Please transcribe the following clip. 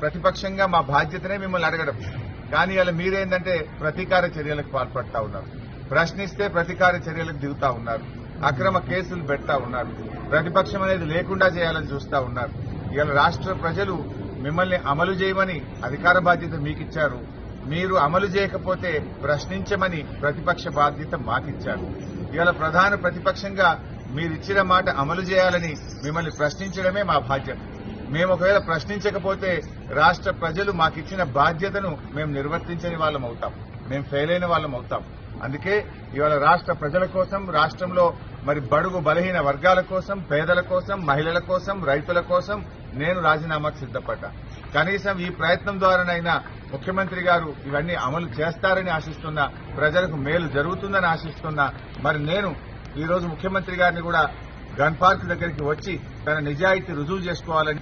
ప్రతిపక్షంగా మా బాధ్యతనే మిమ్మల్ని అడగడం. కానీ ఇలా మీరేందంటే ప్రతీకార చర్యలకు పాల్పడతా ఉన్నారు. ప్రశ్నిస్తే ప్రతీకార చర్యలకు దిగుతా ఉన్నారు. అక్రమ కేసులు పెడతా ఉన్నారు. ప్రతిపక్షం అనేది లేకుండా చేయాలని చూస్తా ఉన్నారు. ఇవాళ రాష్ట్ర ప్రజలు మిమ్మల్ని అమలు చేయమని అధికార బాధ్యత మీకిచ్చారు. మీరు అమలు చేయకపోతే ప్రశ్నించమని ప్రతిపక్ష బాధ్యత మాకిచ్చారు. ఇవాళ ప్రధాన ప్రతిపక్షంగా మీరిచ్చిన మాట అమలు చేయాలని మిమ్మల్ని ప్రశ్నించడమే మా బాధ్యత. మేము ఒకవేళ ప్రశ్నించకపోతే రాష్ట్ర ప్రజలు మాకిచ్చిన బాధ్యతను మేము నిర్వర్తించని వాళ్ళం అవుతాం. మేము ఫెయిల్ అయిన వాళ్ళం అవుతాం. అందుకే ఇవాళ రాష్ట్ర ప్రజల కోసం, రాష్ట్రంలో మరి బడుగు బలహీన వర్గాల కోసం, పేదల కోసం, మహిళల కోసం, రైతుల కోసం నేను రాజీనామాకు సిద్దపడ్డా. కనీసం ఈ ప్రయత్నం ద్వారానైనా ముఖ్యమంత్రి గారు ఇవన్నీ అమలు చేస్తారని ఆశిస్తున్నా, ప్రజలకు మేలు జరుగుతుందని ఆశిస్తున్నా. మరి నేను ఈ రోజు ముఖ్యమంత్రి గారిని కూడా గన్ పార్క్ దగ్గరికి వచ్చి తన నిజాయితీ రుజువు చేసుకోవాలని